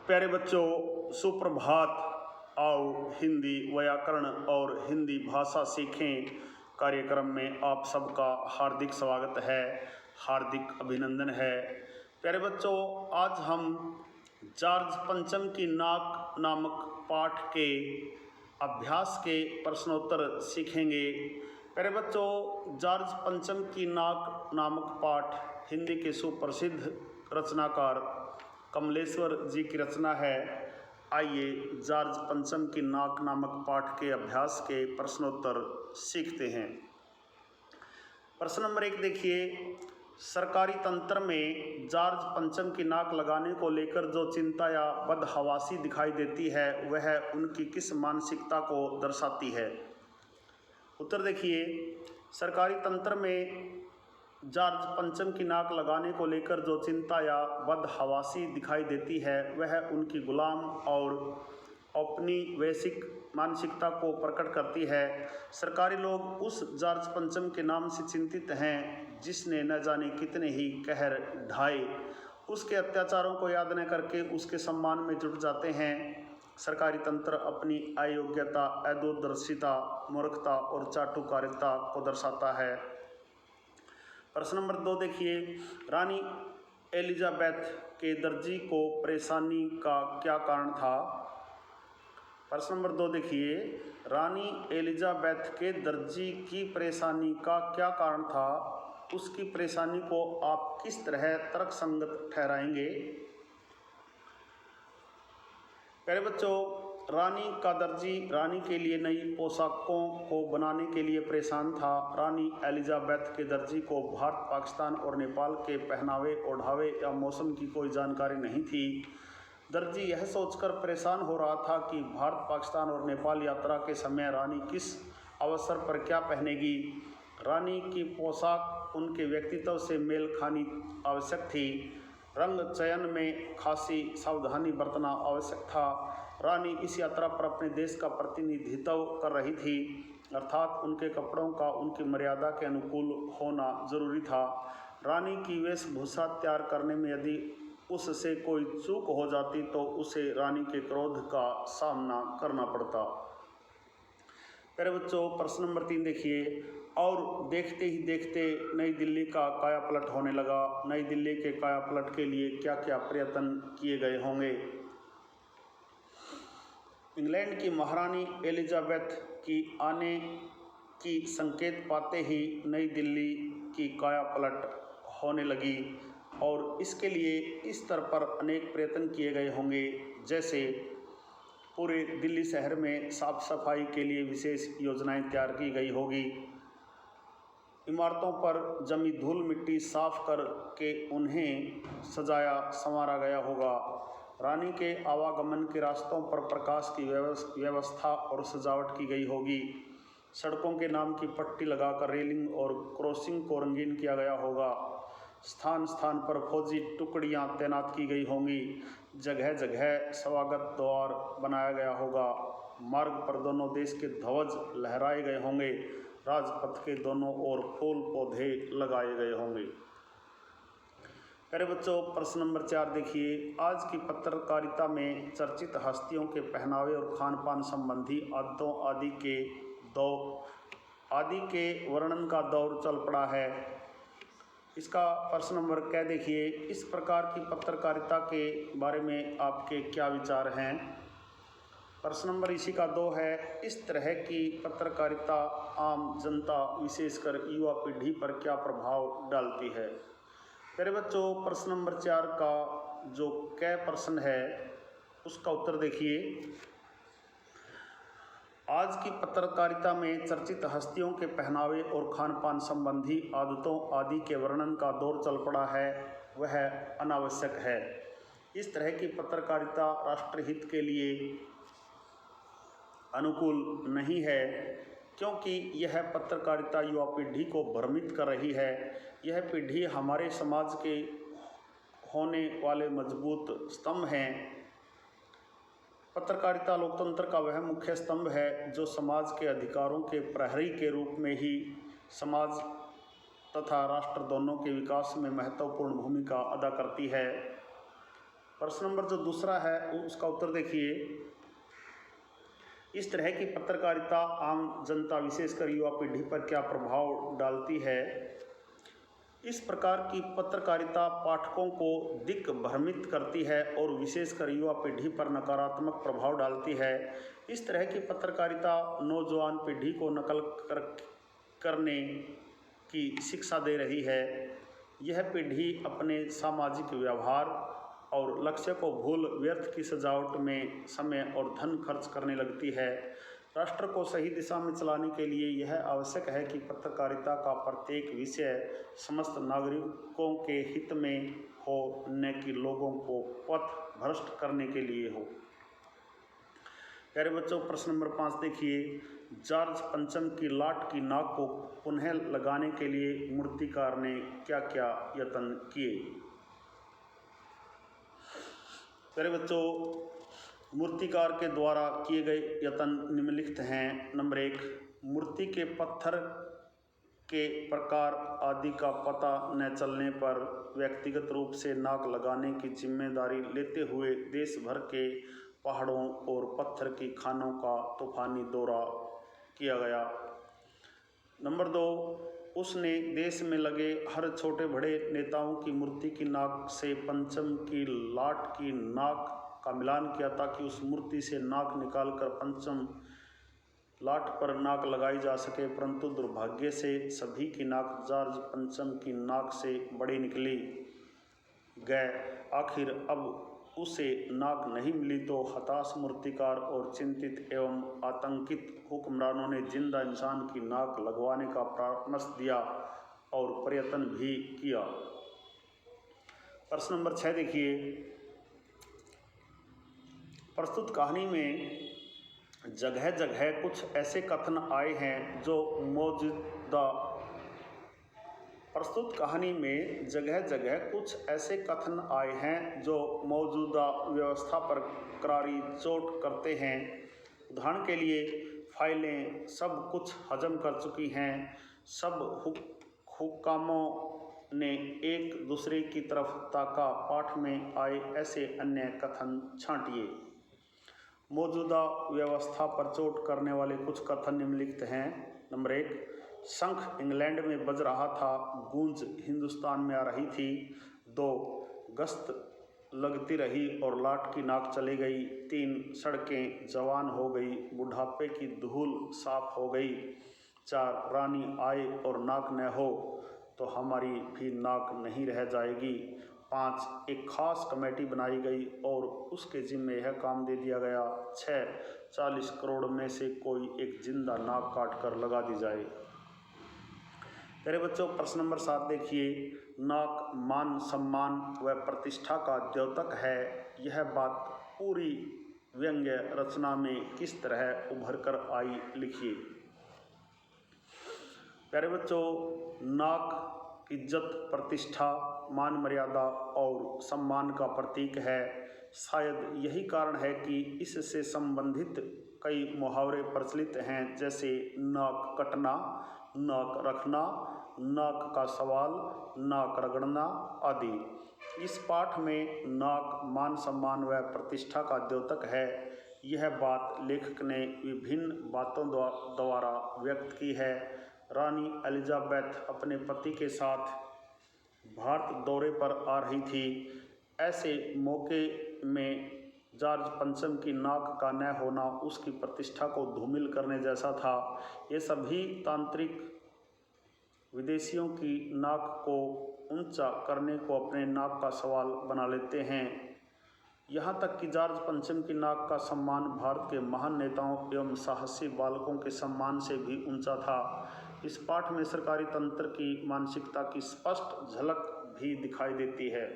प्यारे बच्चों, सुप्रभात। आओ हिंदी व्याकरण और हिंदी भाषा सीखें कार्यक्रम में आप सबका हार्दिक स्वागत है, हार्दिक अभिनंदन है। प्यारे बच्चों, आज हम जॉर्ज पंचम की नाक नामक पाठ के अभ्यास के प्रश्नोत्तर सीखेंगे। प्यारे बच्चों, जॉर्ज पंचम की नाक नामक पाठ हिंदी के सुप्रसिद्ध रचनाकार कमलेश्वर जी की रचना है। आइए जॉर्ज पंचम की नाक नामक पाठ के अभ्यास के प्रश्नोत्तर सीखते हैं। प्रश्न नंबर 1 देखिए, सरकारी तंत्र में जॉर्ज पंचम की नाक लगाने को लेकर जो चिंता या बदहवासी दिखाई देती है वह उनकी किस मानसिकता को दर्शाती है? उत्तर देखिए, सरकारी तंत्र में जॉर्ज पंचम की नाक लगाने को लेकर जो चिंता या बदहवासी दिखाई देती है वह उनकी गुलाम और औपनिवेशिक मानसिकता को प्रकट करती है। सरकारी लोग उस जॉर्ज पंचम के नाम से चिंतित हैं जिसने न जाने कितने ही कहर ढाए। उसके अत्याचारों को याद न करके उसके सम्मान में जुट जाते हैं। सरकारी तंत्र अपनी अयोग्यता, अदूरदर्शिता, मूर्खता और चाटुकारिता को दर्शाता है। प्रश्न नंबर 2 देखिए, रानी एलिजाबेथ के दर्जी को परेशानी का क्या कारण था? प्रश्न नंबर 2 देखिए, रानी एलिजाबेथ के दर्जी की परेशानी का क्या कारण था? उसकी परेशानी को आप किस तरह तर्कसंगत ठहराएंगे? प्यारे बच्चों, रानी का दर्जी रानी के लिए नई पोशाकों को बनाने के लिए परेशान था। रानी एलिजाबेथ के दर्जी को भारत, पाकिस्तान और नेपाल के पहनावे, ओढ़ावे या मौसम की कोई जानकारी नहीं थी। दर्जी यह सोचकर परेशान हो रहा था कि भारत, पाकिस्तान और नेपाल यात्रा के समय रानी किस अवसर पर क्या पहनेगी। रानी की पोशाक उनके व्यक्तित्व से मेल खानी आवश्यक थी। रंग चयन में खासी सावधानी बरतना आवश्यक था। रानी इस यात्रा पर अपने देश का प्रतिनिधित्व कर रही थी, अर्थात उनके कपड़ों का उनकी मर्यादा के अनुकूल होना जरूरी था। रानी की वेशभूषा तैयार करने में यदि उससे कोई चूक हो जाती तो उसे रानी के क्रोध का सामना करना पड़ता। प्यारे बच्चों, प्रश्न नंबर 3 देखिए, और देखते ही देखते नई दिल्ली का कायापलट होने लगा। नई दिल्ली के कायापलट के लिए क्या क्या प्रयत्न किए गए होंगे? इंग्लैंड की महारानी एलिजाबेथ की आने की संकेत पाते ही नई दिल्ली की कायापलट होने लगी और इसके लिए इस स्तर पर अनेक प्रयत्न किए गए होंगे, जैसे पूरे दिल्ली शहर में साफ सफाई के लिए विशेष योजनाएं तैयार की गई होगी। इमारतों पर जमी धूल मिट्टी साफ करके उन्हें सजाया संवारा गया होगा। रानी के आवागमन के रास्तों पर प्रकाश की व्यवस्था और सजावट की गई होगी। सड़कों के नाम की पट्टी लगाकर रेलिंग और क्रॉसिंग को रंगीन किया गया होगा। स्थान स्थान पर फौजी टुकड़ियां तैनात की गई होंगी। जगह जगह स्वागत द्वार बनाया गया होगा। मार्ग पर दोनों देश के ध्वज लहराए गए होंगे। राजपथ के दोनों ओर फूल पौधे लगाए गए होंगे। प्यारे बच्चों, प्रश्न नंबर 4 देखिए, आज की पत्रकारिता में चर्चित हस्तियों के पहनावे और खान पान संबंधी आदतों आदि के वर्णन का दौर चल पड़ा है। इसका प्रश्न नंबर क्या देखिए, इस प्रकार की पत्रकारिता के बारे में आपके क्या विचार हैं? प्रश्न नंबर इसी का 2 है, इस तरह की पत्रकारिता आम जनता विशेषकर युवा पीढ़ी पर क्या प्रभाव डालती है? प्यारे बच्चों, प्रश्न नंबर 4 का जो कै प्रश्न है उसका उत्तर देखिए। आज की पत्रकारिता में चर्चित हस्तियों के पहनावे और खान पान संबंधी आदतों आदि के वर्णन का दौर चल पड़ा है, वह अनावश्यक है। इस तरह की पत्रकारिता राष्ट्रहित के लिए अनुकूल नहीं है, क्योंकि यह पत्रकारिता युवा पीढ़ी को भ्रमित कर रही है। यह पीढ़ी हमारे समाज के होने वाले मजबूत स्तंभ हैं। पत्रकारिता लोकतंत्र का वह मुख्य स्तंभ है जो समाज के अधिकारों के प्रहरी के रूप में ही समाज तथा राष्ट्र दोनों के विकास में महत्वपूर्ण भूमिका अदा करती है। प्रश्न नंबर जो दूसरा है उसका उत्तर देखिए। इस तरह की पत्रकारिता आम जनता विशेषकर युवा पीढ़ी पर क्या प्रभाव डालती है? इस प्रकार की पत्रकारिता पाठकों को दिग्भ्रमित करती है और विशेषकर युवा पीढ़ी पर नकारात्मक प्रभाव डालती है। इस तरह की पत्रकारिता नौजवान पीढ़ी को नकल करने की शिक्षा दे रही है। यह पीढ़ी अपने सामाजिक व्यवहार और लक्ष्य को भूल व्यर्थ की सजावट में समय और धन खर्च करने लगती है। राष्ट्र को सही दिशा में चलाने के लिए यह आवश्यक है कि पत्रकारिता का प्रत्येक विषय समस्त नागरिकों के हित में हो, न कि लोगों को पथ भ्रष्ट करने के लिए हो। प्यारे बच्चों, प्रश्न नंबर 5 देखिए। जॉर्ज पंचम की लाट की नाक को पुनः लगाने के लिए मूर्तिकार ने क्या क्या यत्न किए? प्यारे बच्चों, मूर्तिकार के द्वारा किए गए यत्न निम्नलिखित हैं। नंबर 1, मूर्ति के पत्थर के प्रकार आदि का पता न चलने पर व्यक्तिगत रूप से नाक लगाने की जिम्मेदारी लेते हुए देश भर के पहाड़ों और पत्थर की खानों का तूफानी दौरा किया गया। नंबर 2, उसने देश में लगे हर छोटे बड़े नेताओं की मूर्ति की नाक से पंचम की लाट की नाक का मिलान किया ताकि उस मूर्ति से नाक निकालकर पंचम लाट पर नाक लगाई जा सके, परंतु दुर्भाग्य से सभी की नाक जॉर्ज पंचम की नाक से बड़ी निकली गए। आखिर अब उसे नाक नहीं मिली तो हताश मूर्तिकार और चिंतित एवं आतंकित हुक्मरानों ने जिंदा इंसान की नाक लगवाने का परामर्श दिया और प्रयत्न भी किया। प्रश्न नंबर 6 देखिए। प्रस्तुत कहानी में जगह जगह कुछ ऐसे कथन आए हैं जो मौजूदा व्यवस्था पर करारी चोट करते हैं। उदाहरण के लिए, फाइलें सब कुछ हजम कर चुकी हैं। सब हुक्कामों ने एक दूसरे की तरफ ताका। पाठ में आए ऐसे अन्य कथन छांटिए। मौजूदा व्यवस्था पर चोट करने वाले कुछ कथन निम्नलिखित हैं। नंबर 1, शंख इंग्लैंड में बज रहा था, गूंज हिंदुस्तान में आ रही थी। 2, गश्त लगती रही और लाट की नाक चली गई। 3, सड़कें जवान हो गई, बुढ़ापे की धूल साफ हो गई। 4, रानी आए और नाक न हो तो हमारी भी नाक नहीं रह जाएगी। 5, एक खास कमेटी बनाई गई और उसके जिम्मे यह काम दे दिया गया। 6, 40 करोड़ में से कोई एक जिंदा नाक काट कर लगा दी जाए। मेरे बच्चों, प्रश्न नंबर 7 देखिए। नाक मान सम्मान व प्रतिष्ठा का द्योतक है। यह बात पूरी व्यंग्य रचना में किस तरह उभर कर आई, लिखिए। प्यारे बच्चों, नाक इज्जत, प्रतिष्ठा, मान मर्यादा और सम्मान का प्रतीक है। शायद यही कारण है कि इससे संबंधित कई मुहावरे प्रचलित हैं, जैसे नाक कटना, नाक रखना, नाक का सवाल, नाक रगड़ना आदि। इस पाठ में नाक मान सम्मान व प्रतिष्ठा का द्योतक है। यह बात लेखक ने विभिन्न बातों द्वारा व्यक्त की है। रानी एलिजाबेथ अपने पति के साथ भारत दौरे पर आ रही थी। ऐसे मौके में जॉर्ज पंचम की नाक का न होना उसकी प्रतिष्ठा को धूमिल करने जैसा था। ये सभी तांत्रिक विदेशियों की नाक को ऊंचा करने को अपने नाक का सवाल बना लेते हैं। यहाँ तक कि जॉर्ज पंचम की नाक का सम्मान भारत के महान नेताओं एवं साहसी बालकों के सम्मान से भी ऊंचा था। इस पाठ में सरकारी तंत्र की मानसिकता की स्पष्ट झलक भी दिखाई देती है।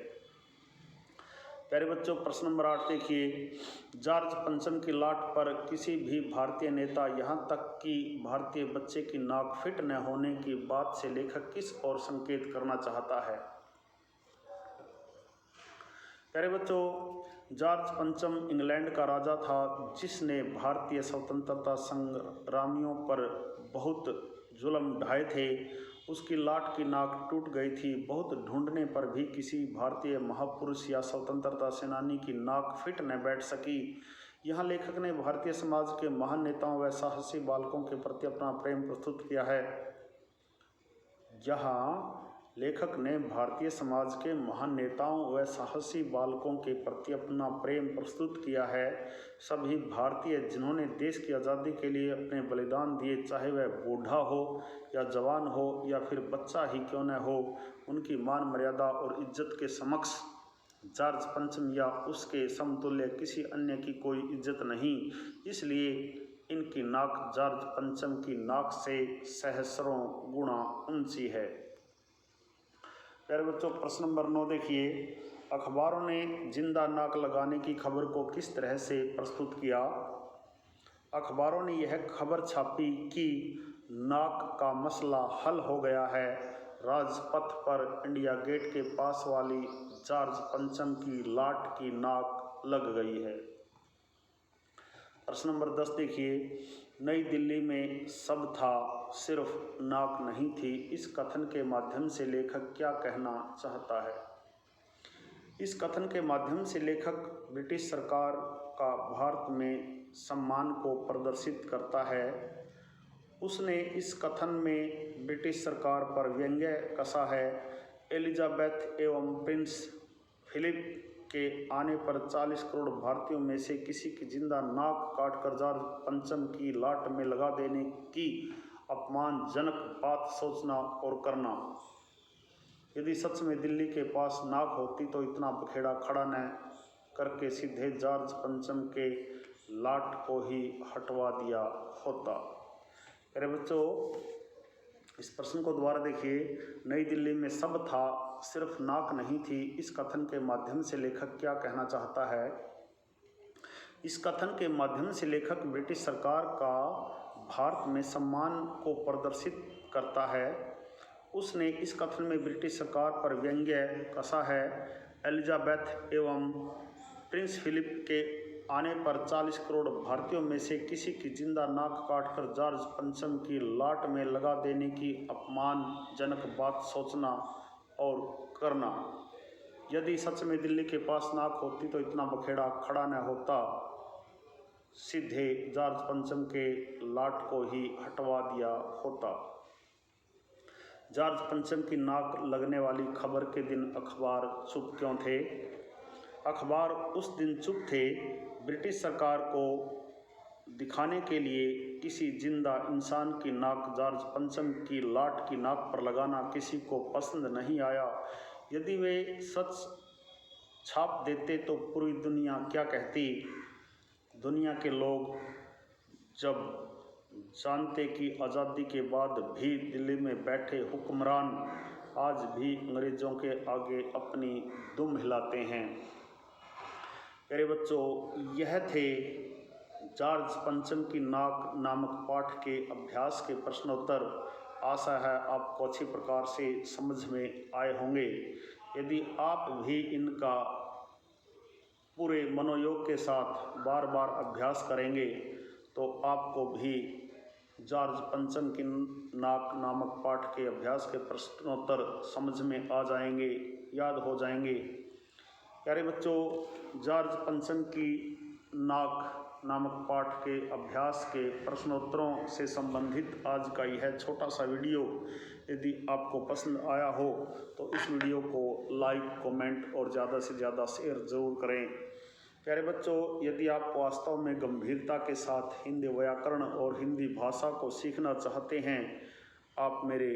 प्यारे बच्चों, प्रश्न नंबर 8 देखिए। जॉर्ज पंचम की लाट पर किसी भी भारतीय नेता, यहाँ तक कि भारतीय बच्चे की नाक फिट न होने की बात से लेखक किस ओर संकेत करना चाहता है? प्यारे बच्चों, जॉर्ज पंचम इंग्लैंड का राजा था जिसने भारतीय स्वतंत्रता संग्रामियों पर बहुत जुल्म ढाए थे। उसकी लाट की नाक टूट गई थी। बहुत ढूंढने पर भी किसी भारतीय महापुरुष या स्वतंत्रता सेनानी की नाक फिट न बैठ सकी। यहाँ लेखक ने भारतीय समाज के महान नेताओं व साहसी बालकों के प्रति अपना प्रेम प्रस्तुत किया है। यहाँ लेखक ने भारतीय समाज के महान नेताओं व साहसी बालकों के प्रति अपना प्रेम प्रस्तुत किया है। सभी भारतीय जिन्होंने देश की आज़ादी के लिए अपने बलिदान दिए, चाहे वह बूढ़ा हो या जवान हो या फिर बच्चा ही क्यों न हो, उनकी मान मर्यादा और इज्जत के समक्ष जॉर्ज पंचम या उसके समतुल्य किसी अन्य की कोई इज्जत नहीं। इसलिए इनकी नाक जॉर्ज पंचम की नाक से सहस्रों गुना ऊंची है। प्यारे बच्चों, प्रश्न नंबर 9 देखिए। अखबारों ने जिंदा नाक लगाने की खबर को किस तरह से प्रस्तुत किया? अखबारों ने यह खबर छापी कि नाक का मसला हल हो गया है। राजपथ पर इंडिया गेट के पास वाली जॉर्ज पंचम की लाट की नाक लग गई है। प्रश्न नंबर 10 देखिए। नई दिल्ली में सब था, सिर्फ नाक नहीं थी। इस कथन के माध्यम से लेखक क्या कहना चाहता है? इस कथन के माध्यम से लेखक ब्रिटिश सरकार का भारत में सम्मान को प्रदर्शित करता है। उसने इस कथन में ब्रिटिश सरकार पर व्यंग्य कसा है। एलिजाबेथ एवं प्रिंस फिलिप के आने पर 40 करोड़ भारतीयों में से किसी की जिंदा नाक काटकर जॉर्ज पंचम की लाट में लगा देने की अपमानजनक बात सोचना और करना। यदि सच में दिल्ली के पास नाक होती तो इतना बखेड़ा खड़ा न करके सीधे जॉर्ज पंचम के लाट को ही हटवा दिया होता। अरे बच्चों, इस प्रश्न को दोबारा देखिए। नई दिल्ली में सब था, सिर्फ नाक नहीं थी। इस कथन के माध्यम से लेखक क्या कहना चाहता है? इस कथन के माध्यम से लेखक ब्रिटिश सरकार का भारत में सम्मान को प्रदर्शित करता है। उसने इस कथन में ब्रिटिश सरकार पर व्यंग्य कसा है। एलिजाबेथ एवं प्रिंस फिलिप के आने पर 40 करोड़ भारतीयों में से किसी की जिंदा नाक काटकर जॉर्ज पंचम की लाट में लगा देने की अपमानजनक बात सोचना और करना। यदि सच में दिल्ली के पास नाक होती तो इतना बखेड़ा खड़ा न होता, सीधे जॉर्ज पंचम के लाट को ही हटवा दिया होता। जॉर्ज पंचम की नाक लगने वाली खबर के दिन अखबार चुप क्यों थे? अखबार उस दिन चुप थे ब्रिटिश सरकार को दिखाने के लिए किसी जिंदा इंसान की नाक जॉर्ज पंचम की लाट की नाक पर लगाना किसी को पसंद नहीं आया। यदि वे सच छाप देते तो पूरी दुनिया क्या कहती? दुनिया के लोग जब जानते कि आज़ादी के बाद भी दिल्ली में बैठे हुक्मरान आज भी अंग्रेज़ों के आगे अपनी दुम हिलाते हैं। प्यारे बच्चों, यह थे जॉर्ज पंचम की नाक नामक पाठ के अभ्यास के प्रश्नोत्तर। आशा है आपको अच्छी प्रकार से समझ में आए होंगे। यदि आप भी इनका पूरे मनोयोग के साथ बार बार अभ्यास करेंगे तो आपको भी जॉर्ज पंचम की नाक नामक पाठ के अभ्यास के प्रश्नोत्तर समझ में आ जाएंगे, याद हो जाएंगे। प्यारे बच्चों, जॉर्ज पंचम की नाक नामक पाठ के अभ्यास के प्रश्नोत्तरों से संबंधित आज का यह छोटा सा वीडियो यदि आपको पसंद आया हो तो इस वीडियो को लाइक, कमेंट और ज़्यादा से ज़्यादा शेयर ज़रूर करें। प्यारे बच्चों, यदि आप वास्तव में गंभीरता के साथ हिंदी व्याकरण और हिंदी भाषा को सीखना चाहते हैं, आप मेरे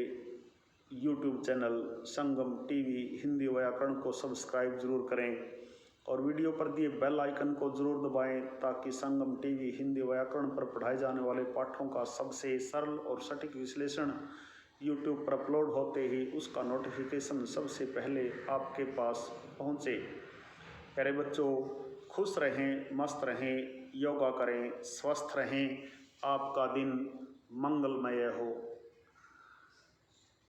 YouTube चैनल संगम टीवी हिंदी व्याकरण को सब्सक्राइब ज़रूर करें और वीडियो पर दिए बेल आइकन को ज़रूर दबाएं ताकि संगम टीवी हिंदी व्याकरण पर पढ़ाए जाने वाले पाठों का सबसे सरल और सटीक विश्लेषण YouTube पर अपलोड होते ही उसका नोटिफिकेशन सबसे पहले आपके पास पहुँचे। प्यारे बच्चों, खुश रहें, मस्त रहें, योगा करें, स्वस्थ रहें। आपका दिन मंगलमय हो।